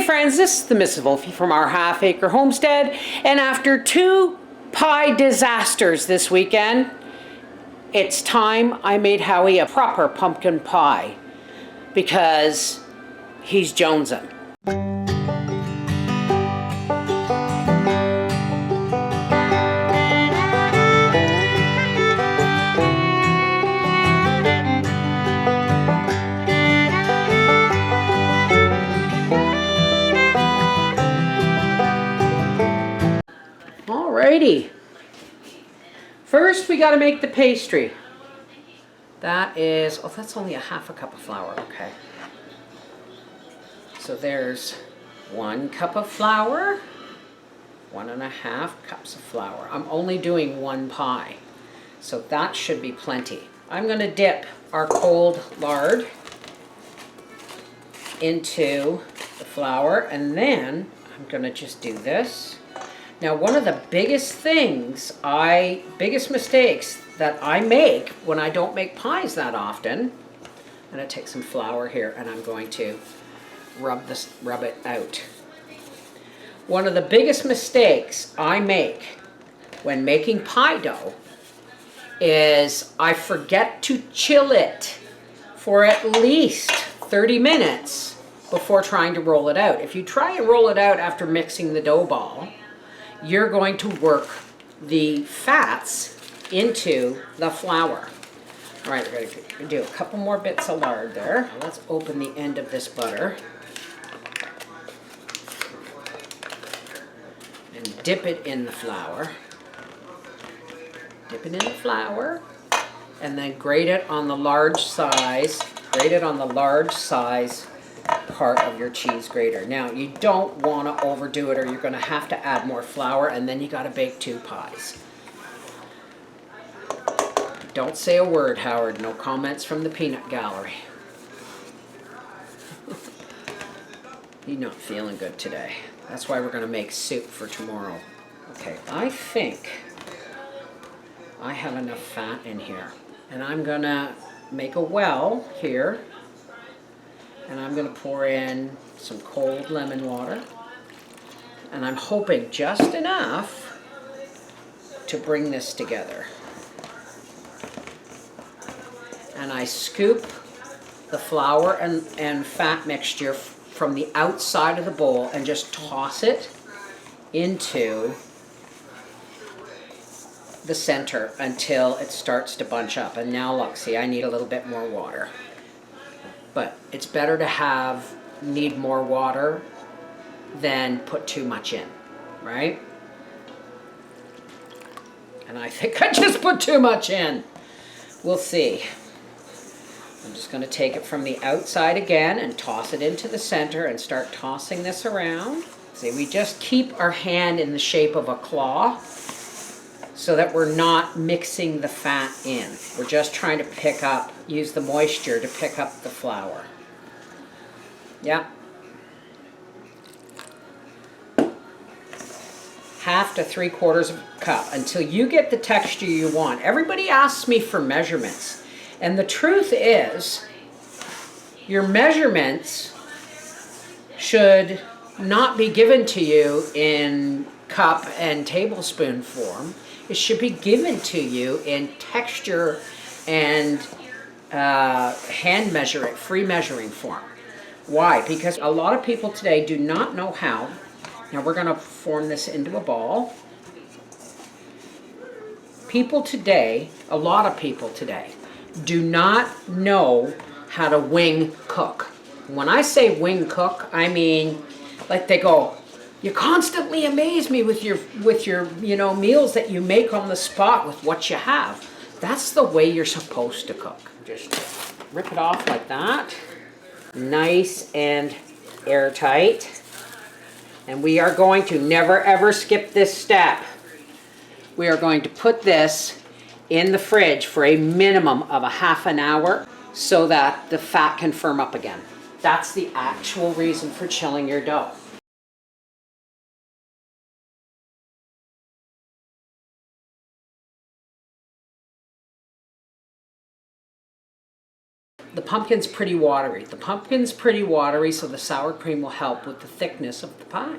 Hey friends, this is the Mrs. Wolfie from Our Half Acre Homestead, and after 2 pie disasters this weekend, it's time I made Howie a proper pumpkin pie because he's jonesing. Alrighty. First we got to make the pastry. That is, oh, that's only a half a cup of flour, okay. So there's 1 cup of flour, 1.5 cups of flour. I'm only doing 1 pie, so that should be plenty. I'm going to dip our cold lard into the flour, and then I'm going to just do this. Now, one of the biggest mistakes that I make when I don't make pies that often, I'm going to take some flour here and I'm going to rub it out. One of the biggest mistakes I make when making pie dough is I forget to chill it for at least 30 minutes before trying to roll it out. If you try and roll it out after mixing the dough ball, you're going to work the fats into the flour. All right, we're going to do a couple more bits of lard there. Let's open the end of this butter and dip it in the flour. Dip it in the flour and then grate it on the large size. Grate it on the large size part of your cheese grater. Now, you don't want to overdo it or you're going to have to add more flour, and then you got to bake 2 pies. Don't say a word, Howard. No comments from the peanut gallery. You're not feeling good today. That's why we're going to make soup for tomorrow. Okay, I think I have enough fat in here, and I'm going to make a well here. And I'm going to pour in some cold lemon water. And I'm hoping just enough to bring this together. And I scoop the flour and fat mixture from the outside of the bowl and just toss it into the center until it starts to bunch up. And now look, see, I need a little bit more water. But it's better to need more water than put too much in, right? And I think I just put too much in. We'll see. I'm just going to take it from the outside again and toss it into the center and start tossing this around. See, we just keep our hand in the shape of a claw so that we're not mixing the fat in. We're just trying to use the moisture to pick up the flour. Yeah. 1/2 to 3/4 cup until you get the texture you want. Everybody asks me for measurements. And the truth is, your measurements should not be given to you in cup and tablespoon form. It should be given to you in texture and free measuring form. Why? Because a lot of people today do not know how. Now we're going to form this into a ball. A lot of people today, do not know how to wing cook. When I say wing cook, I mean, like they go, you constantly amaze me with your meals that you make on the spot with what you have. That's the way you're supposed to cook. Just rip it off like that. Nice and airtight. And we are going to never ever skip this step. We are going to put this in the fridge for a minimum of ½ an hour so that the fat can firm up again. That's the actual reason for chilling your dough. the pumpkin's pretty watery. The pumpkin's pretty watery, so the sour cream will help with the thickness of the pie.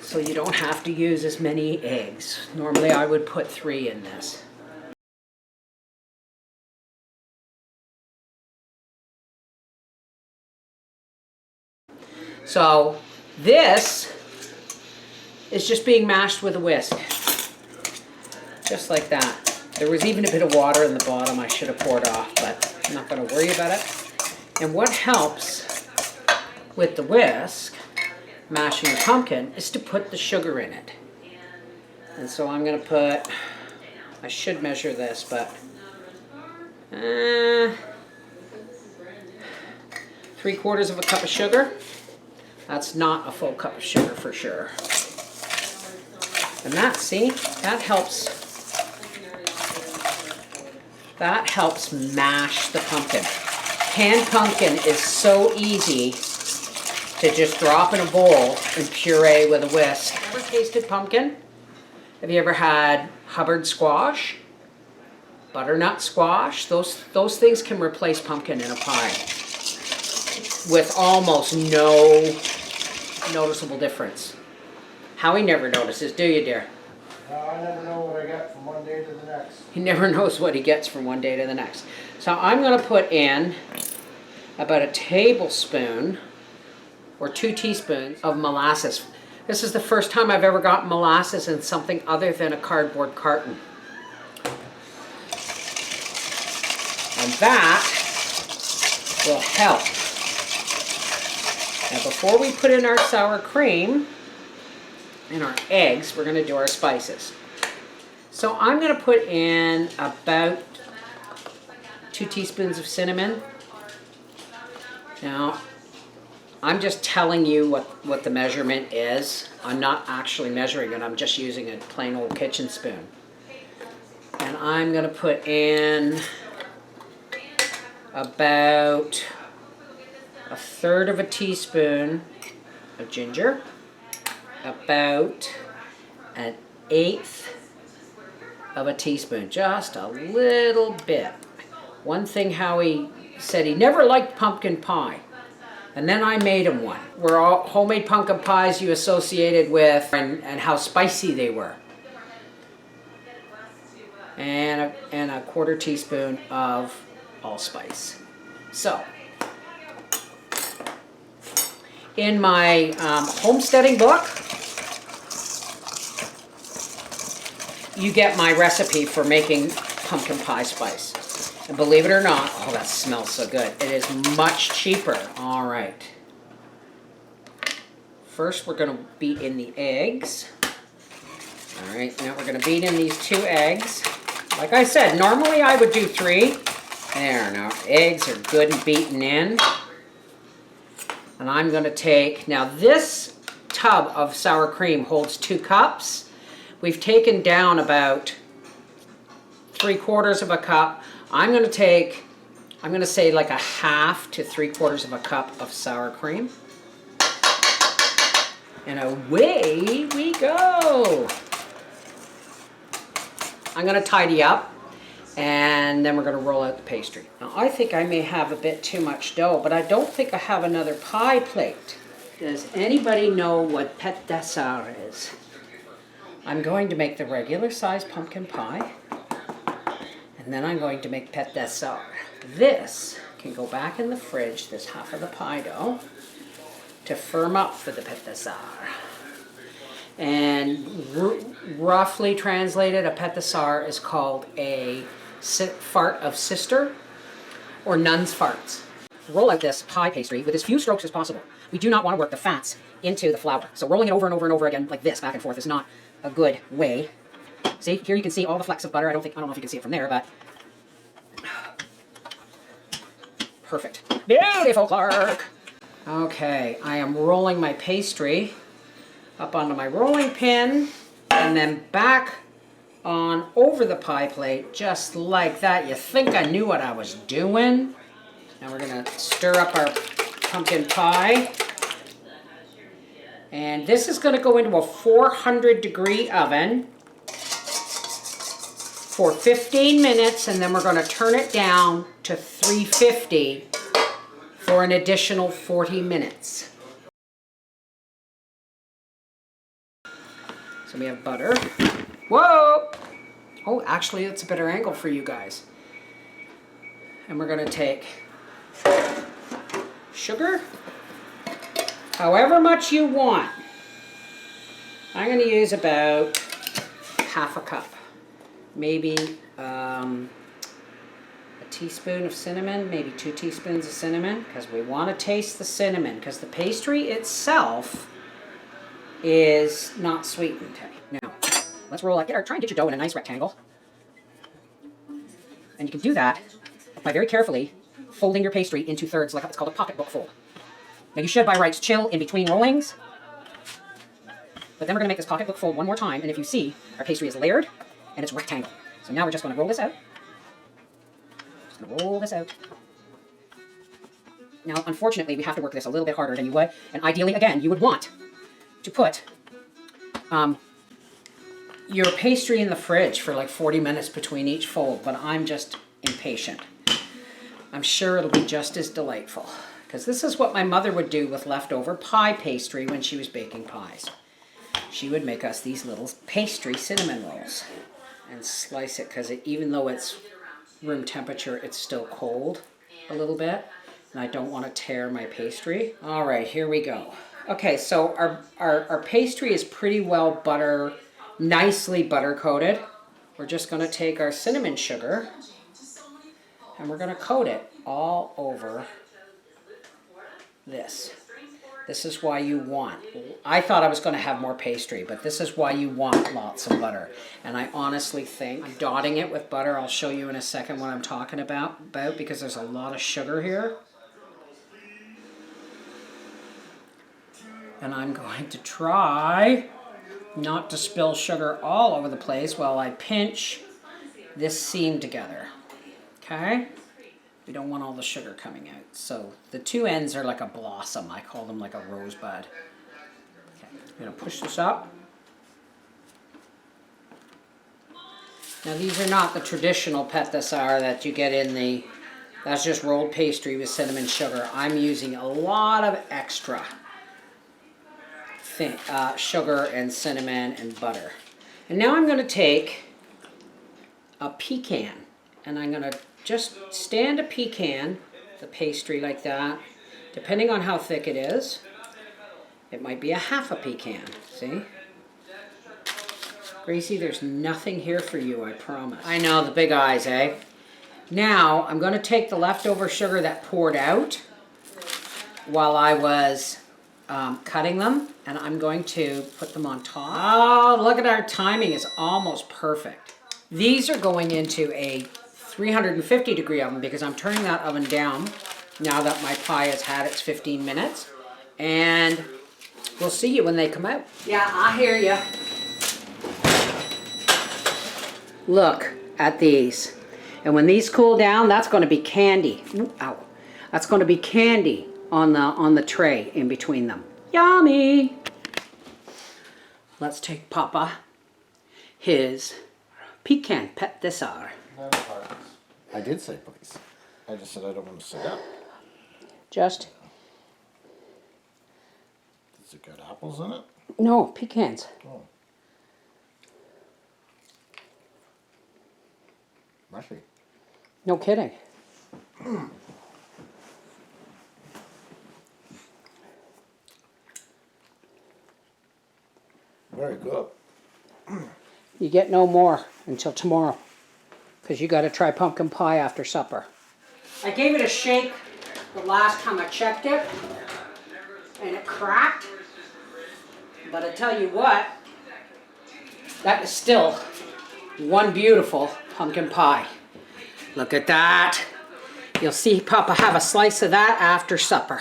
So you don't have to use as many eggs. Normally I would put 3 in this. So this is just being mashed with a whisk. Just like that. There was even a bit of water in the bottom I should have poured off, but I'm not going to worry about it. And what helps with the whisk, mashing the pumpkin, is to put the sugar in it. And so I'm going to put, I should measure this, but 3/4 of a cup of sugar. That's not a full cup of sugar for sure. And that, see, that helps mash the pumpkin. Canned pumpkin is so easy to just drop in a bowl and puree with a whisk. Ever tasted pumpkin? Have you ever had Hubbard squash? Butternut squash? Those things can replace pumpkin in a pie with almost no noticeable difference. Howie never notices, do you, dear? I never know what I get from one day to the next. He never knows what he gets from one day to the next. So I'm going to put in about a tablespoon or 2 teaspoons of molasses. This is the first time I've ever got molasses in something other than a cardboard carton. And that will help. Now before we put in our sour cream and our eggs, we're going to do our spices. So I'm going to put in about 2 teaspoons of cinnamon. Now, I'm just telling you what the measurement is. I'm not actually measuring it. I'm just using a plain old kitchen spoon. And I'm going to put in about 1/3 of a teaspoon of ginger. About 1/8 of a teaspoon, just a little bit. One thing Howie said, he never liked pumpkin pie, and then I made him one. Were all homemade pumpkin pies you associated with and how spicy they were. And a 1/4 teaspoon of allspice. So, in my homesteading book, you get my recipe for making pumpkin pie spice. And believe it or not, oh, that smells so good. It is much cheaper. All right. First, we're going to beat in the eggs. All right, now we're going to beat in these 2 eggs. Like I said, normally I would do 3. There, now eggs are good and beaten in. And I'm going to take, now this tub of sour cream holds 2 cups. We've taken down about 3/4 of a cup. I'm going to say like 1/2 to 3/4 of a cup of sour cream. And away we go. I'm going to tidy up and then we're going to roll out the pastry. Now I think I may have a bit too much dough, but I don't think I have another pie plate. Does anybody know what pâte d'essart is? I'm going to make the regular size pumpkin pie, and then I'm going to make pâte d'essart. This can go back in the fridge, this half of the pie dough, to firm up for the pâte d'essart. And roughly translated, a pâte d'essart is called a fart of sister, or nun's farts. Roll out this pie pastry with as few strokes as possible. We do not want to work the fats into the flour. So rolling it over and over and over again like this, back and forth, is not a good way. See, here you can see all the flecks of butter. I don't know if you can see it from there, but perfect. Beautiful, Clark. Okay, I am rolling my pastry up onto my rolling pin and then back on over the pie plate, just like that. You think I knew what I was doing? Now we're gonna stir up our pumpkin pie. And this is going to go into a 400-degree oven for 15 minutes, and then we're going to turn it down to 350 for an additional 40 minutes. So we have butter. Whoa! Oh, actually, it's a better angle for you guys. And we're going to take sugar, however much you want. I'm going to use about half a cup. Maybe a teaspoon of cinnamon, maybe 2 teaspoons of cinnamon, because we want to taste the cinnamon, because the pastry itself is not sweetened. Now, let's roll try and get your dough in a nice rectangle. And you can do that by very carefully folding your pastry into thirds, like it's called a pocketbook fold. Now you should by rights chill in between rollings, but then we're going to make this pocketbook fold one more time, and if you see, our pastry is layered and it's rectangle. So now we're just going to roll this out. Just going to roll this out. Now, unfortunately, we have to work this a little bit harder than you would, and ideally, again, you would want to put your pastry in the fridge for like 40 minutes between each fold, but I'm just impatient. I'm sure it'll be just as delightful, because this is what my mother would do with leftover pie pastry when she was baking pies. She would make us these little pastry cinnamon rolls and slice it, because even though it's room temperature, it's still cold a little bit, and I don't want to tear my pastry. All right, here we go. Okay, so our pastry is pretty well nicely butter coated. We're just going to take our cinnamon sugar and we're going to coat it all over this. This is why you want, I thought I was going to have more pastry, but this is why you want lots of butter. And I honestly think I'm dotting it with butter. I'll show you in a second what I'm talking about because there's a lot of sugar here. And I'm going to try not to spill sugar all over the place while I pinch this seam together. Okay? We don't want all the sugar coming out. So the two ends are like a blossom. I call them like a rosebud. Okay, I'm going to push this up. Now these are not the traditional pâte d'essar that you get in the, that's just rolled pastry with cinnamon sugar. I'm using a lot of extra sugar and cinnamon and butter. And now I'm going to take a pecan and I'm going to just stand a pecan, the pastry like that, depending on how thick it is. It might be a half a pecan, see? Gracie, there's nothing here for you, I promise. I know, the big eyes, eh? Now, I'm going to take the leftover sugar that poured out while I was cutting them, and I'm going to put them on top. Oh, look at our timing, is almost perfect. These are going into a 350 degree oven because I'm turning that oven down now that my pie has had its 15 minutes. And we'll see you when they come out. Yeah, I hear you. Look at these. And when these cool down, that's going to be candy. Ooh, ow. That's going to be candy on the tray in between them. Yummy! Let's take Papa his pecan pâte d'essar. I did say please. I just said I don't want to sit up. Just? Does it got apples in it? No, pecans. Oh. Mushy. No kidding. Very good. You get no more until tomorrow, because you got to try pumpkin pie after supper. I gave it a shake the last time I checked it, and it cracked. But I tell you what, that is still one beautiful pumpkin pie. Look at that. You'll see Papa have a slice of that after supper.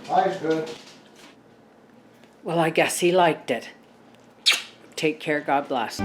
Pie's good. Well, I guess he liked it. Take care, God bless.